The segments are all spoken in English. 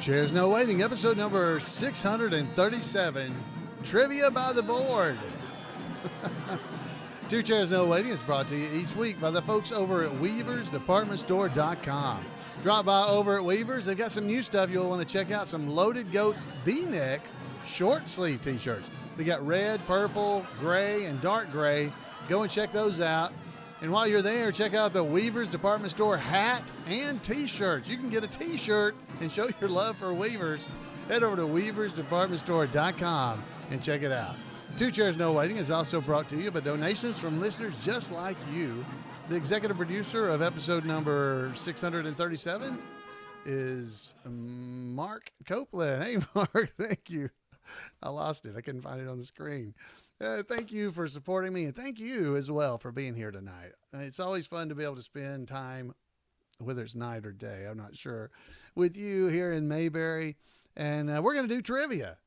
Chairs No Waiting, episode number 637, Trivia by the Board. Two Chairs No Waiting is brought to you each week by the folks over at WeaversDepartmentStore.com. Drop by over at Weavers. They've got some new stuff you'll want to check out. Some Loaded Goats V-neck short sleeve t-shirts. They got red, purple, gray, and dark gray. Go and check those out. And while you're there, check out the Weavers Department Store hat and t-shirts. You can get a t-shirt and show your love for Weavers. Head over to WeaversDepartmentStore.com and check it out. Two Chairs No Waiting is also brought to you by donations from listeners just like you. The executive producer of episode number 637 is Mark Copeland. Hey, Mark, thank you. I lost it. I couldn't find it on the screen. Thank you for supporting me, and thank you as well for being here tonight. It's always fun to be able to spend time, whether it's night or day, I'm not sure, with you here in Mayberry. And we're going to do trivia.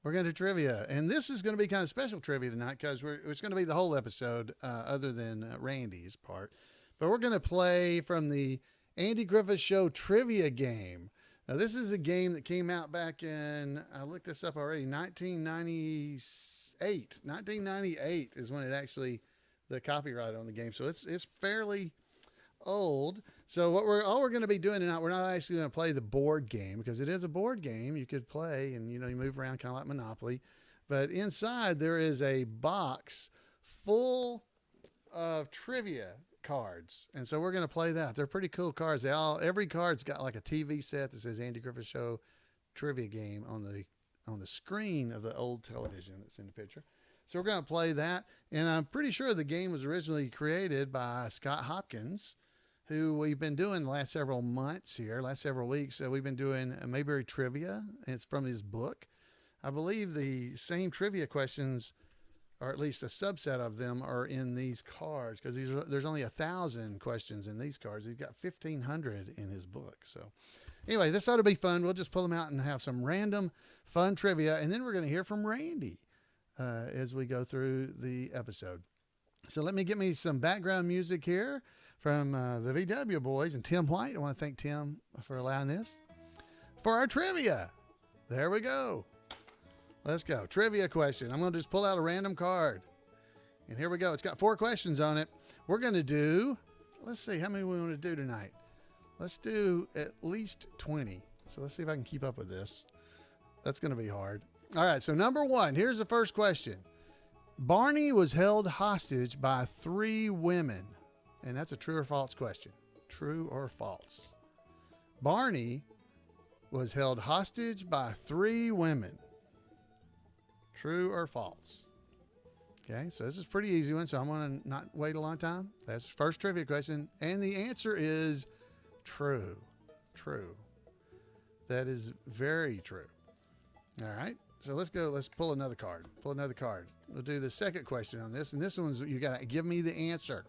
And this is going to be kind of special trivia tonight because it's going to be the whole episode other than Randy's part. But we're going to play from the Andy Griffith Show trivia game. Now, this is a game that came out back in, I looked this up already, 1998. 1998 is when it actually, the copyright on the game. So it's fairly old. So all we're going to be doing tonight, we're not actually going to play the board game because it is a board game you could play and, you move around kind of like Monopoly. But inside there is a box full of trivia cards, and so we're going to play that. They're pretty cool cards. Every card's got like a TV set that says Andy Griffith Show trivia game on the screen of the old television that's in the picture. So we're going to play that, and I'm pretty sure the game was originally created by Scott Hopkins, who we've been doing the last several months here, last several weeks. We've been doing a Mayberry trivia, and it's from his book. I believe the same trivia questions, or at least a subset of them, are in these cards because there's only 1,000 questions in these cards. He's got 1,500 in his book. So anyway, this ought to be fun. We'll just pull them out and have some random fun trivia, and then we're going to hear from Randy as we go through the episode. So let me get me some background music here from the VW boys and Tim White. I want to thank Tim for allowing this for our trivia. There we go. Let's go. Trivia question. I'm going to just pull out a random card. And here we go. It's got 4 questions on it. We're going to do, let's see, how many we want to do tonight? Let's do at least 20. So let's see if I can keep up with this. That's going to be hard. All right. So number 1, here's the first question. Barney was held hostage by 3 women. And that's a true or false question. True or false? Barney was held hostage by 3 women. True or false? Okay, so this is a pretty easy one, so I'm going to not wait a long time. That's the first trivia question, and the answer is true. True. That is very true. All right, so let's go. Let's pull another card. We'll do the second question on this, and this one's you got to give me the answer.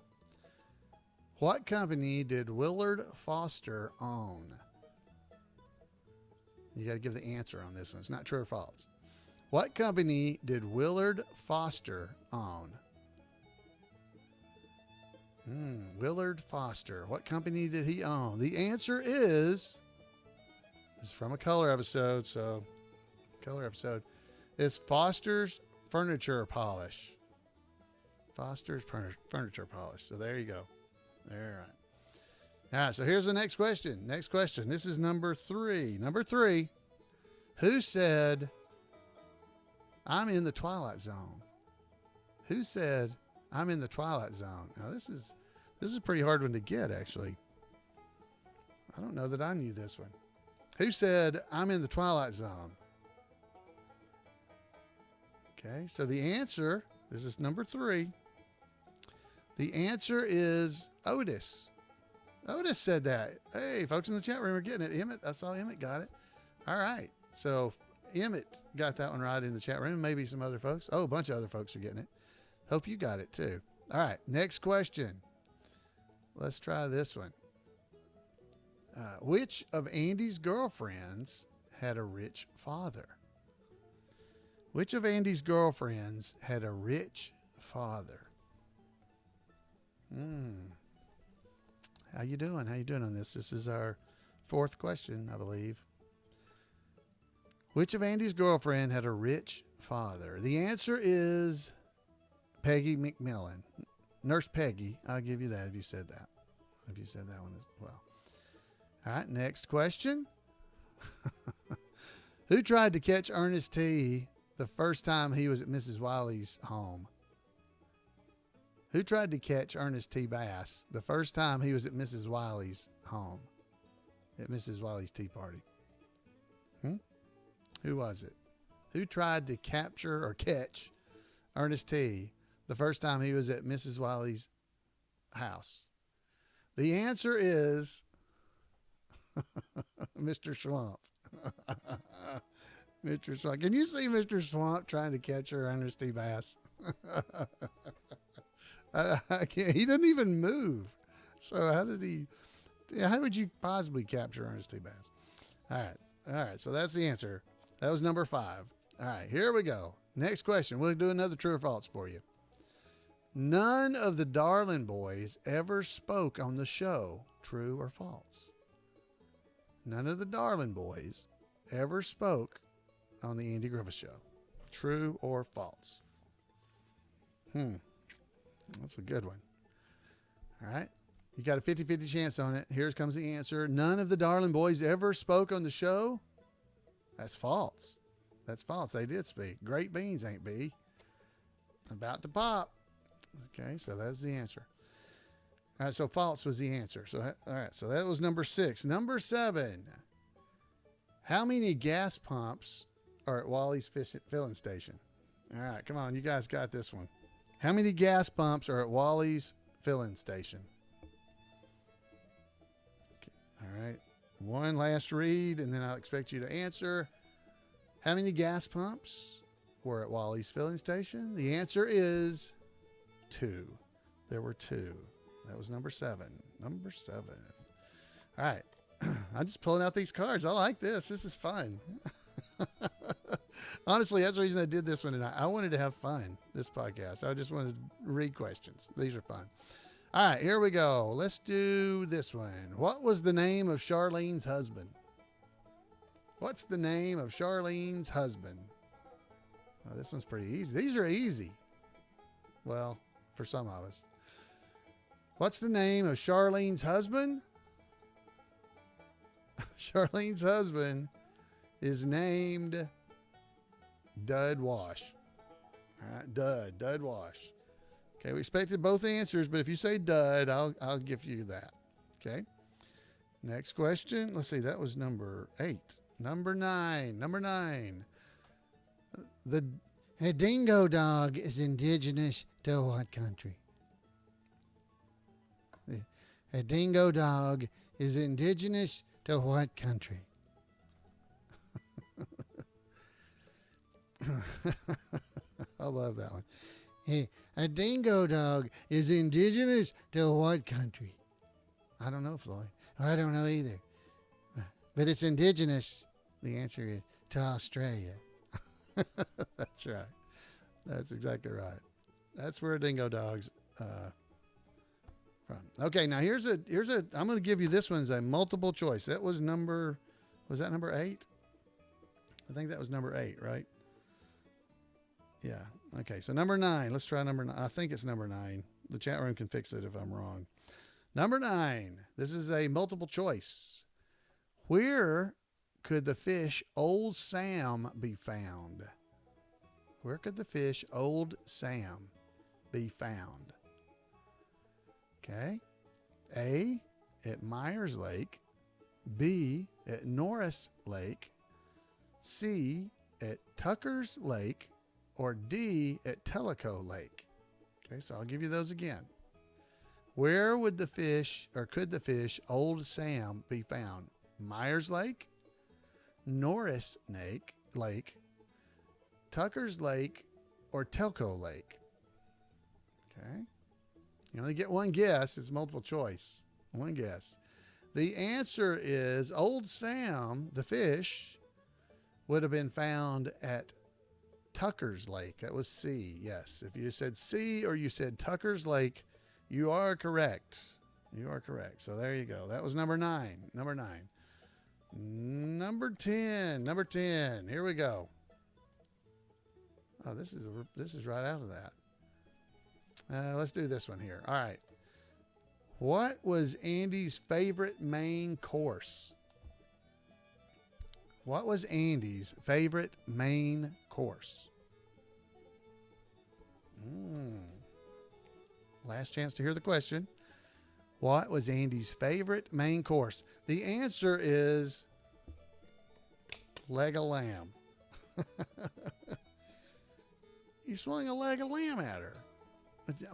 What company did Willard Foster own? You got to give the answer on this one. It's not true or false. What company did Willard Foster own? Willard Foster. What company did he own? The answer is, this is from a color episode, so color episode. It's Foster's Furniture Polish. Foster's Furniture Polish. So there you go. All right. All right, so here's the next question. This is number 3. Number 3. Who said, I'm in the Twilight Zone? Who said, I'm in the Twilight Zone? Now, this is a pretty hard one to get, actually. I don't know that I knew this one. Who said, I'm in the Twilight Zone? Okay, so the answer, this is number 3. The answer is Otis. Otis said that. Hey, folks in the chat room are getting it. Emmett, I saw Emmett got it. All right, so Emmett got that one right in the chat room. Maybe some other folks. Oh, a bunch of other folks are getting it. Hope you got it too. All right, next question. Let's try this one. Which of Andy's girlfriends had a rich father? Which of Andy's girlfriends had a rich father? How you doing? How you doing on this? This is our 4th question, I believe. Which of Andy's girlfriend had a rich father? The answer is Peggy McMillan. Nurse Peggy. I'll give you that if you said that. If you said that one as well. All right, next question. Who tried to catch Ernest T. the first time he was at Mrs. Wiley's home? Who tried to catch Ernest T. Bass the first time he was at Mrs. Wiley's home? At Mrs. Wiley's tea party? Who was it? Who tried to capture or catch Ernest T. the first time he was at Mrs. Wiley's house? The answer is Mr. Swamp. Mr. Swamp. Can you see Mr. Swamp trying to catch her Ernest T. Bass? I can't. He doesn't even move. So how would you possibly capture Ernest T. Bass? All right. So that's the answer. That was number 5. All right, here we go. Next question. We'll do another true or false for you. None of the Darling boys ever spoke on the show. True or false? None of the Darling boys ever spoke on the Andy Griffith Show. True or false? That's a good one. All right. You got a 50-50 chance on it. Here comes the answer. None of the Darling boys ever spoke on the show. That's false. That's false. They did speak. Great beans ain't be. About to pop. Okay, so that's the answer. All right, so false was the answer. So all right, so that was number 6. Number 7. How many gas pumps are at Wally's filling station? All right, come on, you guys got this one. How many gas pumps are at Wally's filling station? Okay, all right, one last read, and then I'll expect you to answer. How many gas pumps were at Wally's filling station? The answer is 2. There were 2. That was number 7. Number 7. All right. I'm just pulling out these cards. I like this. This is fun. Honestly, that's the reason I did this one tonight. I wanted to have fun, this podcast. I just wanted to read questions. These are fun. All right, here we go. Let's do this one. What was the name of Charlene's husband? What's the name of Charlene's husband? Oh, this one's pretty easy. These are easy. Well, for some of us. What's the name of Charlene's husband? Charlene's husband is named Dud Wash. All right, Dud Wash. Okay, we expected both answers, but if you say Dud, I'll give you that. Okay. Next question. Let's see, that was number 8. Number 9. A dingo dog is indigenous to what country? A dingo dog is indigenous to what country? I love that one. A dingo dog is indigenous to what country? I don't know, Floyd. I don't know either. But it's indigenous. The answer is to Australia. That's right. That's exactly right. That's where dingo dogs from. Okay, now here's a I'm going to give you this one's a multiple choice. That was number 8? I think that was number 8, right? Yeah. Okay, so number 9. Let's try number 9. I think it's number 9. The chat room can fix it if I'm wrong. Number 9. This is a multiple choice. Where could the fish Old Sam be found? Where could the fish Old Sam be found? Okay. A, at Myers Lake. B, at Norris Lake. C, at Tucker's Lake. Or D, at Tellico Lake. Okay, so I'll give you those again. Where would the fish, or could the fish Old Sam be found? Myers Lake, Norris Lake, Tucker's Lake, or Telco Lake? Okay. You only get one guess. It's multiple choice. One guess. The answer is Old Sam, the fish, would have been found at Tucker's Lake. That was C. Yes. If you said C or you said Tucker's Lake, you are correct. You are correct. So there you go. That was number 9. Number 9. Number 10. Number 10. Here we go. Oh, this is right out of that. Let's do this one here. All right. What was Andy's favorite main course? What was Andy's favorite main course? Last chance to hear the question. What was Andy's favorite main course? The answer is leg of lamb. You swung a leg of lamb at her.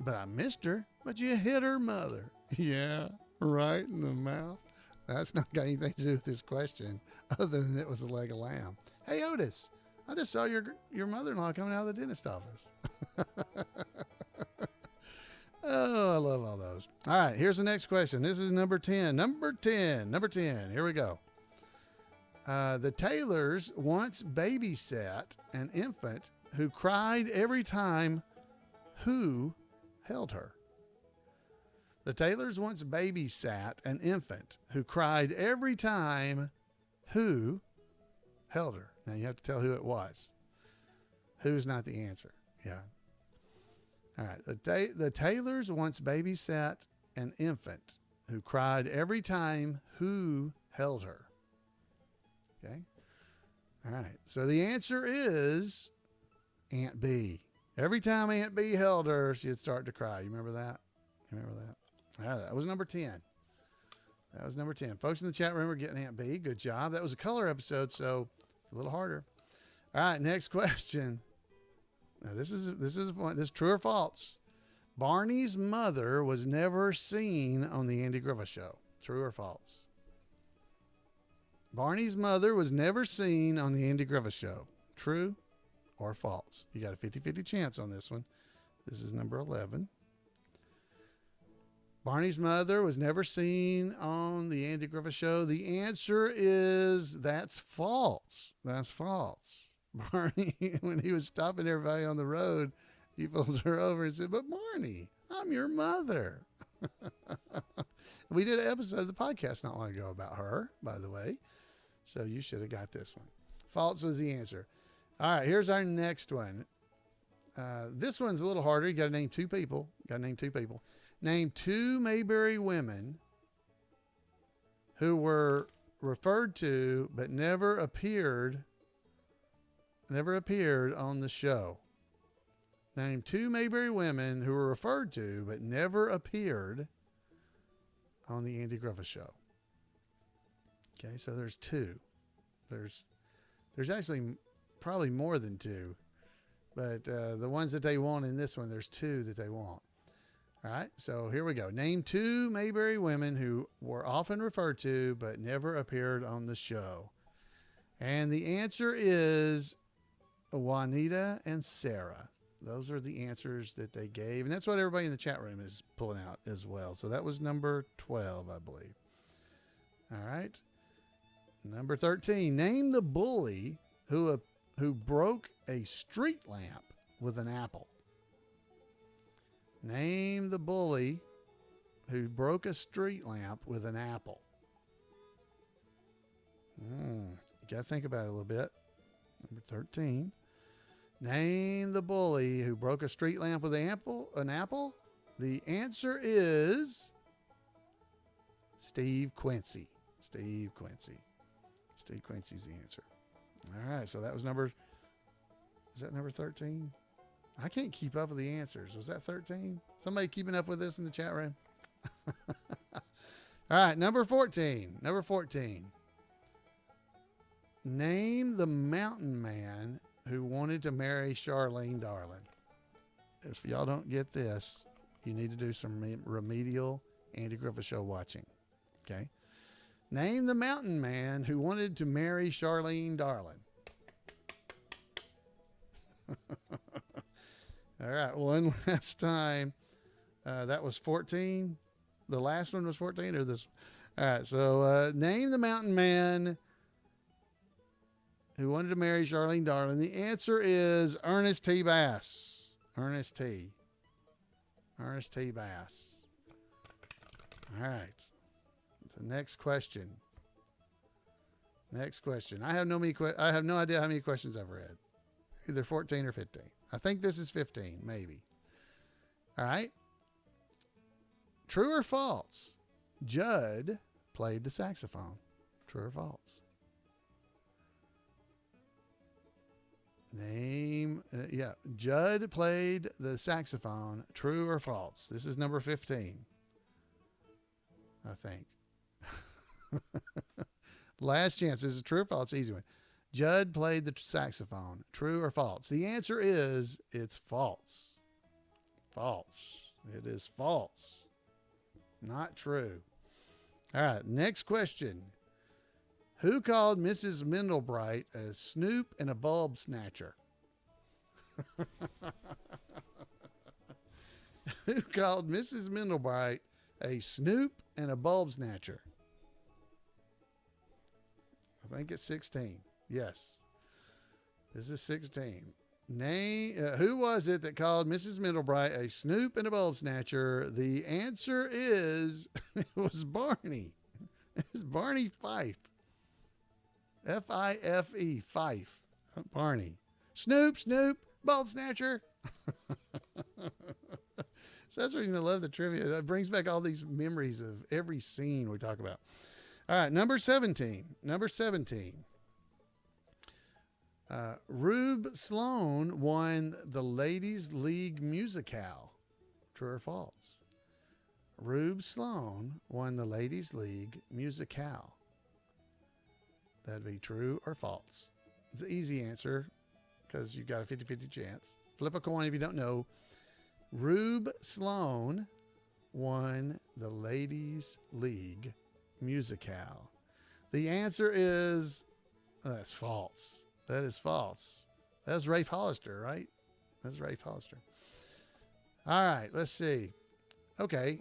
But I missed her. But you hit her mother. Yeah, right in the mouth. That's not got anything to do with this question other than it was a leg of lamb. Hey, Otis, I just saw your mother-in-law coming out of the dentist office. Oh, I love all those. All right, here's the next question. This is number 10. Number 10. Number 10. Here we go. The Taylors once babysat an infant who cried every time who held her. The Taylors once babysat an infant who cried every time who held her. Now you have to tell who it was. Who's not the answer. Yeah. All right. The Taylors once babysat an infant who cried every time who held her. Okay. All right. So the answer is Aunt B. Every time Aunt B held her, she'd start to cry. You remember that? You remember that? All right, that was number 10. That was number 10. Folks in the chat room are getting Aunt B. Good job. That was a color episode, so a little harder. All right, next question. Now this is fun. This is true or false. Barney's mother was never seen on the Andy Griffith Show. True or false? Barney's mother was never seen on the Andy Griffith Show. True or false? You got a 50-50 chance on this one. This is number 11. Barney's mother was never seen on the Andy Griffith Show. The answer is that's false. That's false. Barney, when he was stopping everybody on the road, he pulled her over and said, "But Barney, I'm your mother." We did an episode of the podcast not long ago about her, by the way. So you should have got this one. False was the answer. All right, here's our next one. This one's a little harder. You got to name two people. Name two Mayberry women who were referred to but never appeared on the show. Name two Mayberry women who were referred to but never appeared on the Andy Griffith Show. Okay, so there's two. There's actually probably more than two, but the ones that they want in this one, there's two that they want. All right, so here we go. Name two Mayberry women who were often referred to but never appeared on the show. And the answer is Juanita and Sarah. Those are the answers that they gave. And that's what everybody in the chat room is pulling out as well. So that was number 12, I believe. All right. Number 13. Name the bully who broke a street lamp with an apple. Name the bully who broke a street lamp with an apple. You got to think about it a little bit. Number 13. Name the bully who broke a street lamp with an apple. The answer is Steve Quincy. Steve Quincy's the answer. All right, so that was is that number 13? I can't keep up with the answers. Was that 13? Somebody keeping up with this in the chat room? All right, number 14. Number 14. Name the mountain man who wanted to marry Charlene Darling. If y'all don't get this, you need to do some remedial Andy Griffith Show watching. Okay? Name the mountain man who wanted to marry Charlene Darling. All right, one last time. That was 14. The last one was 14 or this? All right, so name the mountain man who wanted to marry Charlene Darling. The answer is Ernest T. Bass. Ernest T. Bass. All right. The next question. Next question. I have no idea how many questions I've read. Either 14 or 15. I think this is 15, maybe. All right. True or false? Judd played the saxophone. True or false? Judd played the saxophone. True or false? This is number 15. I think. Last chance. This is true or false? Easy one. Judd played the saxophone. True or false? The answer is it's false. False. It is false. Not true. All right. Next question. Who called Mrs. Mendelbright a snoop and a bulb snatcher? Who called Mrs. Mendelbright a snoop and a bulb snatcher? I think it's 16. Yes. This is 16. Who was it that called Mrs. Mendelbright a snoop and a bulb snatcher? The answer is it was Barney. It's Barney Fife. F-I-F-E, Fife. Barney. Snoop, bulb snatcher. So that's the reason I love the trivia. It brings back all these memories of every scene we talk about. All right, number 17. Rube Sloan won the Ladies League Musicale. True or false? Rube Sloan won the Ladies League Musicale. That'd be true or false. It's an easy answer because you've got a 50-50 chance. Flip a coin if you don't know. Rube Sloan won the Ladies League Musicale. The answer is that's false. That is false. That's Rafe Hollister, right? That's Rafe Hollister. All right, let's see. Okay,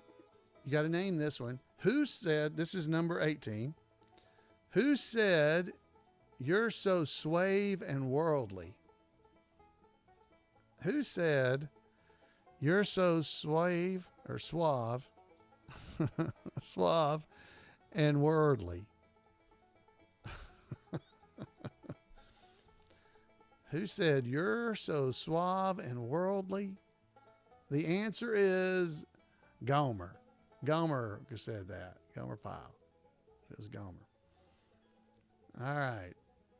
you got to name this one. Who said, this is number 18. Who said, "You're so suave and worldly"? Who said, "You're so suave" or suave, suave and worldly? Who said, "You're so suave and worldly"? The answer is Gomer. Gomer said that. Gomer Pyle. It was Gomer. All right.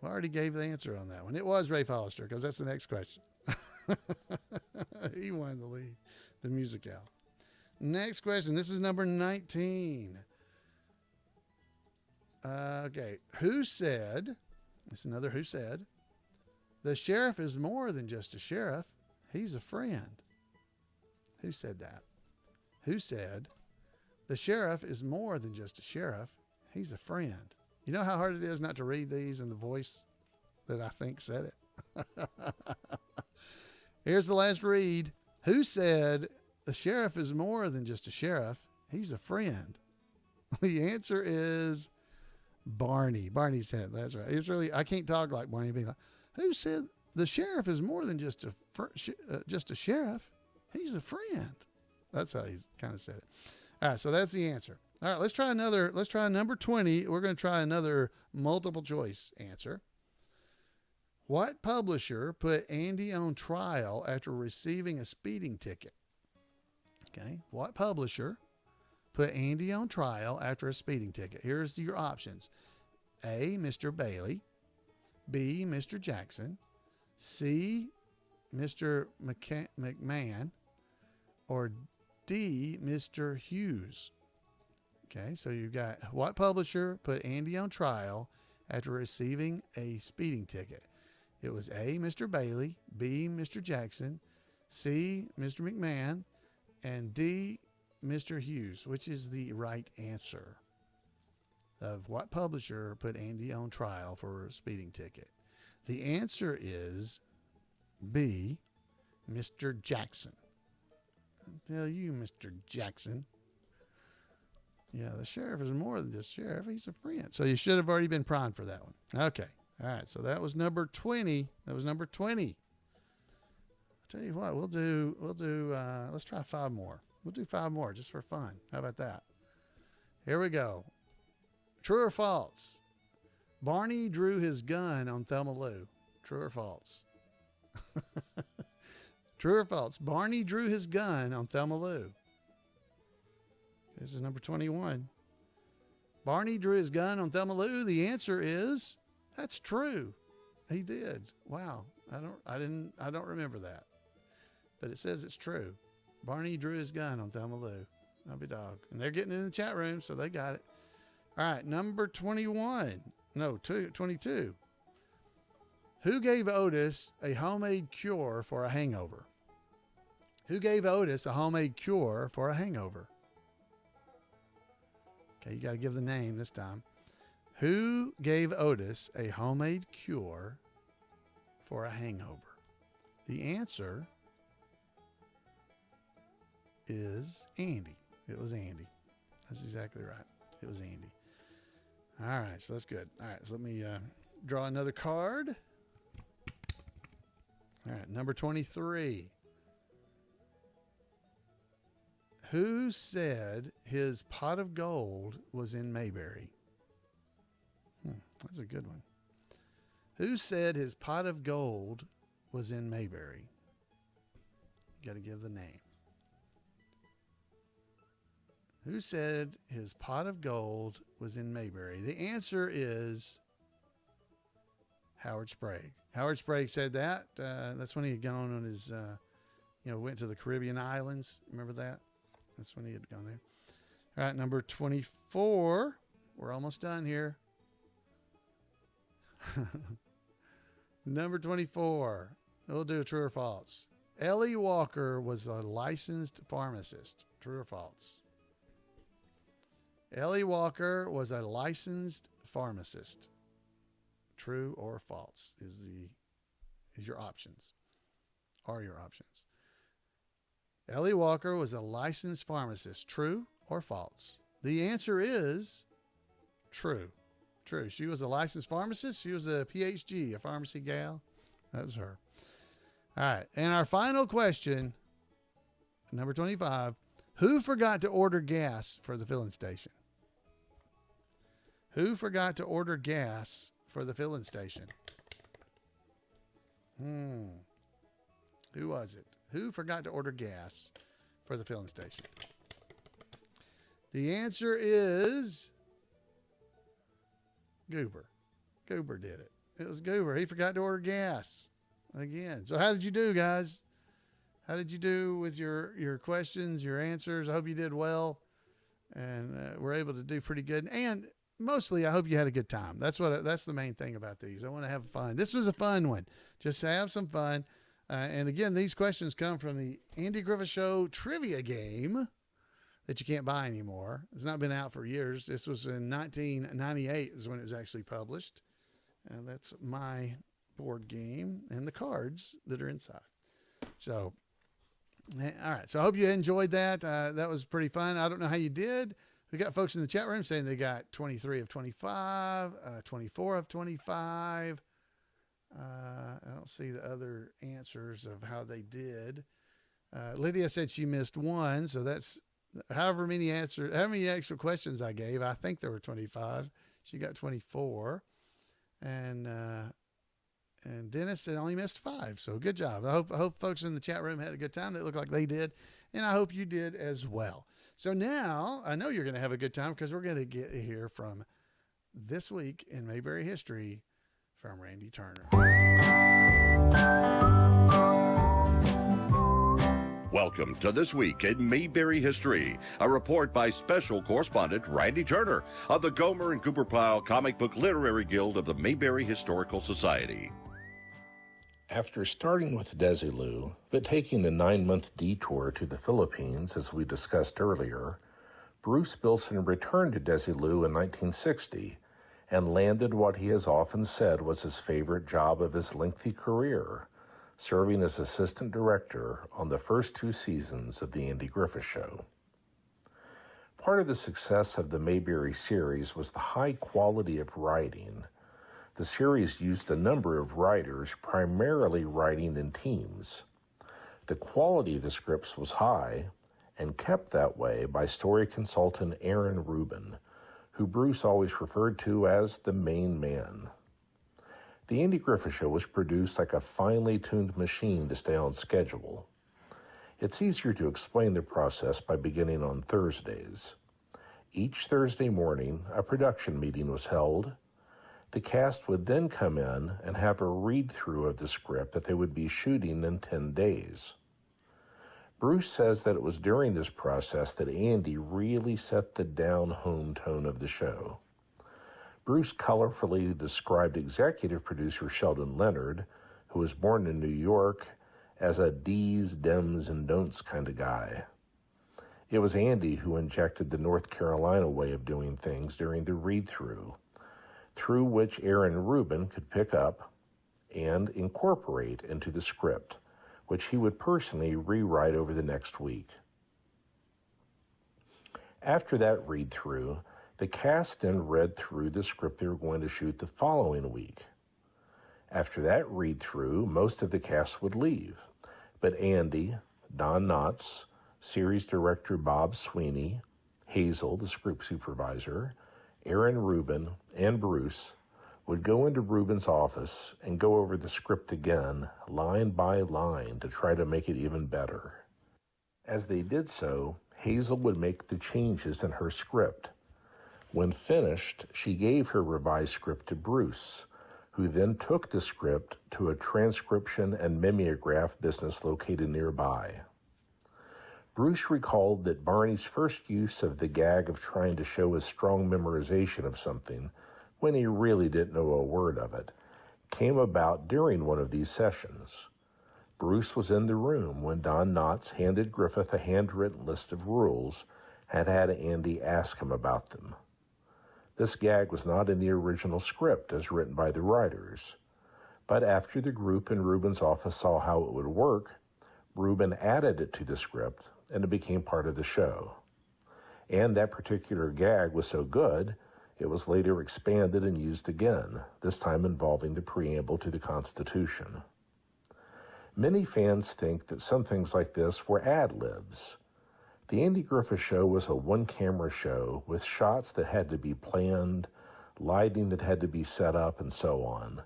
I already gave the answer on that one. It was Rafe Hollister because that's the next question. He won the lead, the musicale. Next question. This is number 19. Okay. Who said, this is another who said, "The sheriff is more than just a sheriff. He's a friend"? Who said that? Who said, "The sheriff is more than just a sheriff. He's a friend"? You know how hard it is not to read these in the voice that I think said it? Here's the last read. Who said, "The sheriff is more than just a sheriff. He's a friend"? The answer is Barney. Barney said that's right. It's really, I can't talk like Barney. Being like, who said the sheriff is more than just a sheriff? He's a friend. That's how he kind of said it. All right, so that's the answer. All right, let's try number 20. We're going to try another multiple choice answer. What publisher put Andy on trial after receiving a speeding ticket? Okay, what publisher put Andy on trial after a speeding ticket? Here's your options. A, Mr. Bailey. B, Mr. Jackson. C, Mr. McMahon. Or D, Mr. Hughes. Okay, so you've got what publisher put Andy on trial after receiving a speeding ticket? It was A, Mr. Bailey, B, Mr. Jackson, C, Mr. McMahon, and D, Mr. Hughes. Which is the right answer of what publisher put Andy on trial for a speeding ticket? The answer is B, Mr. Jackson. I'll tell you, Mr. Jackson. Yeah, the sheriff is more than just sheriff. He's a friend. So you should have already been primed for that one. Okay. All right. So that was number 20. I'll tell you what, let's try 5 more. We'll do 5 more just for fun. How about that? Here we go. True or false? Barney drew his gun on Thelma Lou. True or false? True or false? Barney drew his gun on Thelma Lou. This is number 21. Barney drew his gun on Thelma Lou. The answer is that's true. He did. Wow. I don't remember that. But it says it's true. Barney drew his gun on Thelma Lou. I'll be dog. And they're getting in the chat room, so they got it. All right, number 21. No, 22. Who gave Otis a homemade cure for a hangover? Who gave Otis a homemade cure for a hangover? Okay, you got to give the name this time. Who gave Otis a homemade cure for a hangover? The answer is Andy. It was Andy. That's exactly right. It was Andy. All right, so that's good. All right, so let me draw another card. All right, number 23. Who said his pot of gold was in Mayberry? That's a good one. Who said his pot of gold was in Mayberry? You got to give the name. Who said his pot of gold was in Mayberry? The answer is Howard Sprague. Howard Sprague said that. That's when he had gone on his, went to the Caribbean islands. Remember that? That's when he had gone there. All right, number 24. We're almost done here. Number 24. We'll do true or false. Ellie Walker was a licensed pharmacist. True or false? Ellie Walker was a licensed pharmacist. True or false is your options. Are your options. Ellie Walker was a licensed pharmacist. True or false? The answer is true. True. She was a licensed pharmacist. She was a PhD, a pharmacy gal. That was her. All right. And our final question, number 25. Who forgot to order gas for the filling station? Who forgot to order gas for the filling station? Who was it? Who forgot to order gas for the filling station? The answer is Goober. Goober did it. It was Goober. He forgot to order gas again. So how did you do, guys? How did you do with your questions, your answers? I hope you did well and were able to do pretty good. And mostly, I hope you had a good time. That's the main thing about these. I want to have fun. This was a fun one. Just have some fun. And again, these questions come from the Andy Griffith Show trivia game that you can't buy anymore. It's not been out for years. This was in 1998 is when it was actually published. And that's my board game and the cards that are inside. So, all right. So I hope you enjoyed that. That was pretty fun. I don't know how you did. We got folks in the chat room saying they got 23 of 25, 24 of 25. I don't see the other answers of how they did. Lydia said she missed one. So that's how many extra questions I gave. I think there were 25. She got 24. And Dennis said only missed 5. So good job. I hope folks in the chat room had a good time. It looked like they did. And I hope you did as well. So now I know you're going to have a good time because we're going to get here from This Week in Mayberry History from Randy Turner. Welcome to This Week in Mayberry History, a report by special correspondent Randy Turner of the Gomer and Cooper Pyle Comic Book Literary Guild of the Mayberry Historical Society. After starting with Desilu, but taking a 9-month detour to the Philippines, as we discussed earlier, Bruce Bilson returned to Desilu in 1960 and landed what he has often said was his favorite job of his lengthy career, serving as assistant director on the first 2 seasons of the Andy Griffith Show. Part of the success of the Mayberry series was the high quality of writing. The series used a number of writers, primarily writing in teams. The quality of the scripts was high and kept that way by story consultant Aaron Rubin, who Bruce always referred to as the main man. The Andy Griffith Show was produced like a finely tuned machine to stay on schedule. It's easier to explain the process by beginning on Thursdays. Each Thursday morning, a production meeting was held. The cast would then come in and have a read-through of the script that they would be shooting in 10 days. Bruce says that it was during this process that Andy really set the down-home tone of the show. Bruce colorfully described executive producer Sheldon Leonard, who was born in New York, as a D's, Dems, and Don'ts kind of guy. It was Andy who injected the North Carolina way of doing things during the read-through, through which Aaron Rubin could pick up and incorporate into the script, which he would personally rewrite over the next week. After that read-through, the cast then read through the script they were going to shoot the following week. After that read-through, most of the cast would leave, but Andy, Don Knotts, series director Bob Sweeney, Hazel, the script supervisor, Aaron Rubin, and Bruce would go into Rubin's office and go over the script again, line by line, to try to make it even better. As they did so, Hazel would make the changes in her script. When finished, she gave her revised script to Bruce, who then took the script to a transcription and mimeograph business located nearby. Bruce recalled that Barney's first use of the gag of trying to show his strong memorization of something, when he really didn't know a word of it, came about during one of these sessions. Bruce was in the room when Don Knotts handed Griffith a handwritten list of rules and had Andy ask him about them. This gag was not in the original script as written by the writers, but after the group in Rubin's office saw how it would work, Rubin added it to the script and it became part of the show. And that particular gag was so good, it was later expanded and used again, this time involving the preamble to the Constitution. Many fans think that some things like this were ad-libs. The Andy Griffith Show was a one-camera show with shots that had to be planned, lighting that had to be set up, and so on.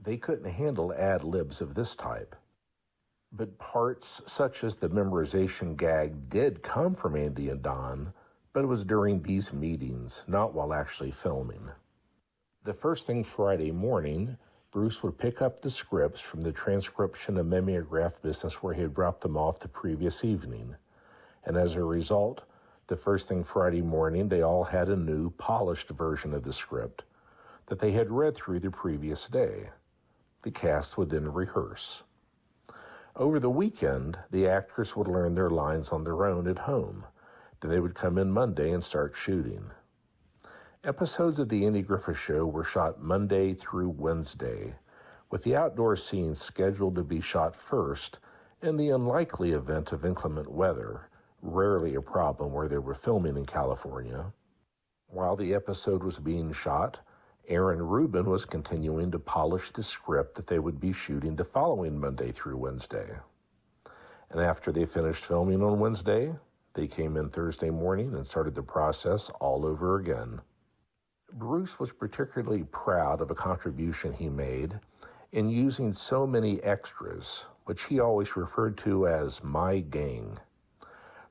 They couldn't handle ad-libs of this type. But parts such as the memorization gag did come from Andy and Don, but it was during these meetings, not while actually filming. The first thing Friday morning, Bruce would pick up the scripts from the transcription and mimeograph business where he had dropped them off the previous evening. And as a result, the first thing Friday morning, they all had a new, polished version of the script that they had read through the previous day. The cast would then rehearse. Over the weekend, the actors would learn their lines on their own at home. Then they would come in Monday and start shooting. Episodes of the Andy Griffith Show were shot Monday through Wednesday, with the outdoor scenes scheduled to be shot first in the unlikely event of inclement weather, rarely a problem where they were filming in California. While the episode was being shot, Aaron Rubin was continuing to polish the script that they would be shooting the following Monday through Wednesday. And after they finished filming on Wednesday, they came in Thursday morning and started the process all over again. Bruce was particularly proud of a contribution he made in using so many extras, which he always referred to as my gang.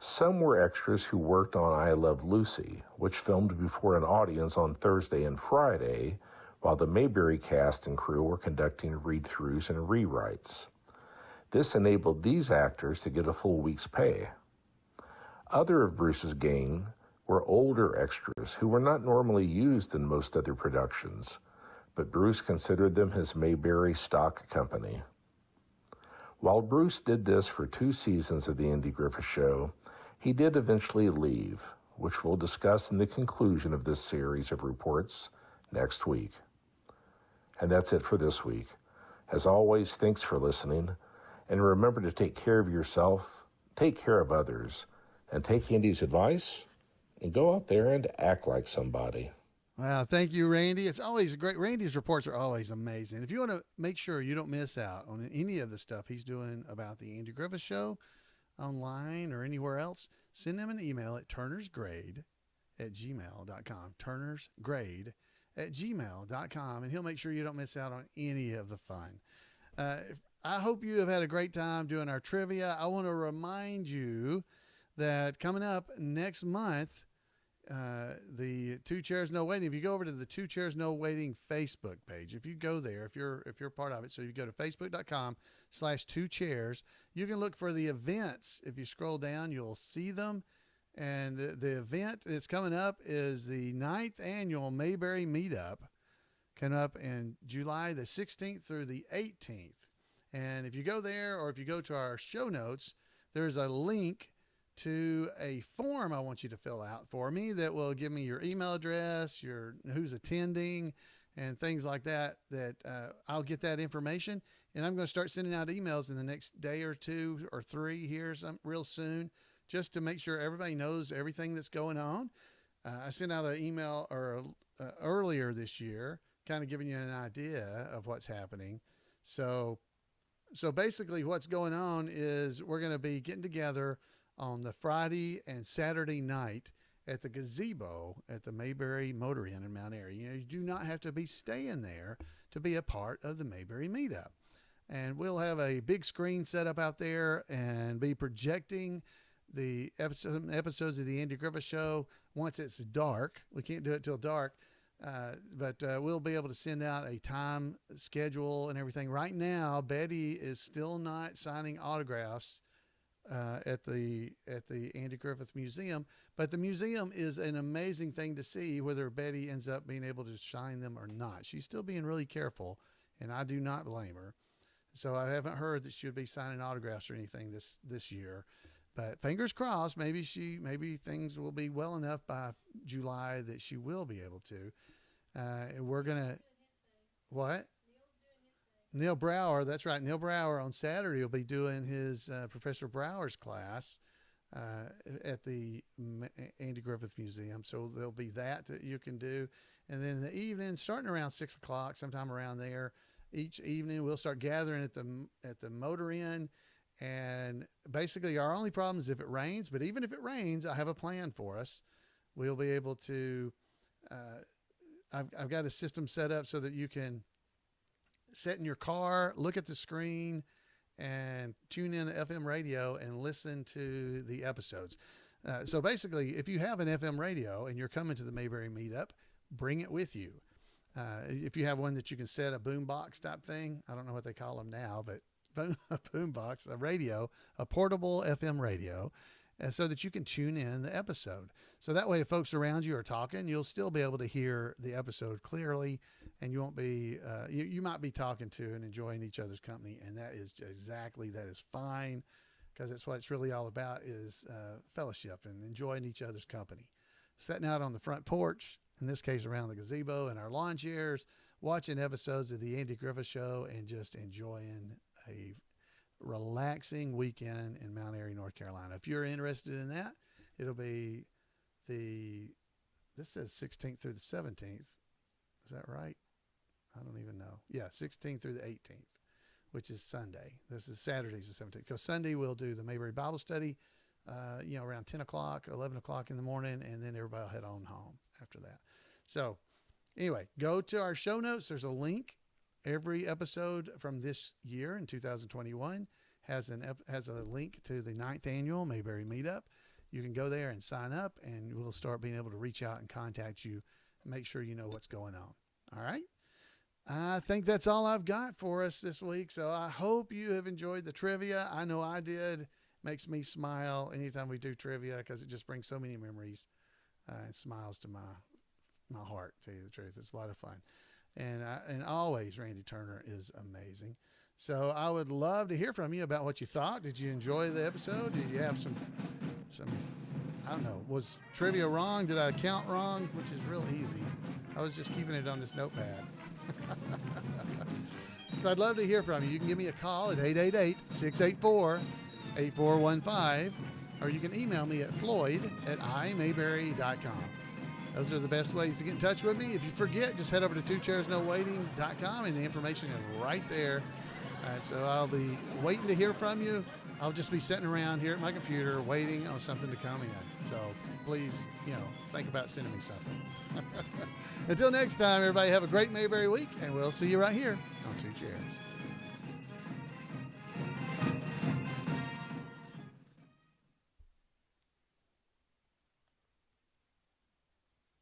Some were extras who worked on I Love Lucy, which filmed before an audience on Thursday and Friday, while the Mayberry cast and crew were conducting read-throughs and rewrites. This enabled these actors to get a full week's pay. Other of Bruce's gang were older extras who were not normally used in most other productions, but Bruce considered them his Mayberry stock company. While Bruce did this for 2 seasons of the Andy Griffith Show, he did eventually leave, which we'll discuss in the conclusion of this series of reports next week. And that's it for this week. As always, thanks for listening, and remember to take care of yourself, take care of others, and take Andy's advice and go out there and act like somebody. Wow, thank you, Randy. It's always great. Randy's reports are always amazing. If you want to make sure you don't miss out on any of the stuff he's doing about the Andy Griffith Show, online or anywhere else, send him an email at turnersgrade turnersgrade@gmail.com. turnersgrade@gmail.com, and he'll make sure you don't miss out on any of the fun. I hope you have had a great time doing our trivia. I want to remind you that coming up next month, the Two Chairs No Waiting. If you go over to the Two Chairs No Waiting Facebook page, if you go there, if you're part of it, so you go to facebook.com/2chairs, you can look for the events. If you scroll down, you'll see them. And the event that's coming up is the 9th annual Mayberry Meetup, coming up in July the 16th through the 18th. And if you go there, or if you go to our show notes, there's a link to a form I want you to fill out for me that will give me your email address, who's attending, and things like that, I'll get that information. And I'm going to start sending out emails in the next day or 2 or 3 here real soon, just to make sure everybody knows everything that's going on. I sent out an email earlier this year, kind of giving you an idea of what's happening. So basically what's going on is we're going to be getting together on the Friday and Saturday night at the gazebo at the Mayberry Motor Inn in Mount Airy. You do not have to be staying there to be a part of the Mayberry Meetup. And we'll have a big screen set up out there and be projecting the episodes of the Andy Griffith Show once it's dark. We can't do it till dark, but we'll be able to send out a time schedule and everything. Right now, Betty is still not signing autographs at the Andy Griffith Museum, but the museum is an amazing thing to see, whether Betty ends up being able to sign them or not. She's still being really careful, and I do not blame her. So I haven't heard that she would be signing autographs or anything this year, but fingers crossed, maybe things will be well enough by July that she will be able to. We're gonna what? Neil Brower, that's right. Neil Brower on Saturday will be doing his Professor Brower's class at the Andy Griffith Museum. So there'll be that you can do. And then in the evening, starting around 6 o'clock, sometime around there, each evening we'll start gathering at the Motor Inn. And basically our only problem is if it rains. But even if it rains, I have a plan for us. We'll be able to, I've got a system set up so that you can sit in your car, look at the screen, and tune in to FM radio and listen to the episodes. So basically, if you have an FM radio and you're coming to the Mayberry Meetup, bring it with you. If you have one that you can set a boombox type thing, I don't know what they call them now, but a boombox, a radio, a portable FM radio, so that you can tune in the episode. So that way, if folks around you are talking, you'll still be able to hear the episode clearly, and you won't be, you might be talking to and enjoying each other's company. And that is fine, because it's what it's really all about, is fellowship and enjoying each other's company. Sitting out on the front porch, in this case around the gazebo, and our lawn chairs, watching episodes of the Andy Griffith Show, and just enjoying a relaxing weekend in Mount Airy, North Carolina. If you're interested in that, it'll be this says 16th through the 17th. Is that right? I don't even know. Yeah, 16th through the 18th, which is Sunday. This is Saturday's the 17th. Because Sunday we'll do the Mayberry Bible Study, around 10 o'clock, 11 o'clock in the morning, and then everybody will head on home after that. So anyway, go to our show notes. There's a link. Every episode from this year in 2021 has a link to the 9th annual Mayberry Meetup. You can go there and sign up, and we'll start being able to reach out and contact you and make sure you know what's going on. All right. I think that's all I've got for us this week. So I hope you have enjoyed the trivia. I know I did. Makes me smile anytime we do trivia, because it just brings so many memories and smiles to my heart, to tell you the truth. It's a lot of fun. And always Randy Turner is amazing. So I would love to hear from you about what you thought. Did you enjoy the episode? Did you have some, I don't know, was trivia wrong? Did I count wrong? Which is real easy. I was just keeping it on this notepad. So I'd love to hear from you. You can give me a call at 888-684-8415, or you can email me at floyd@imayberry.com. Those are the best ways to get in touch with me. If you forget, just head over to twochairsnowaiting.com, and the information is right there All right, so I'll be waiting to hear from you. I'll just be sitting around here at my computer waiting on something to come in. So please, think about sending me something. Until next time, everybody have a great Mayberry week, and we'll see you right here on Two Chairs.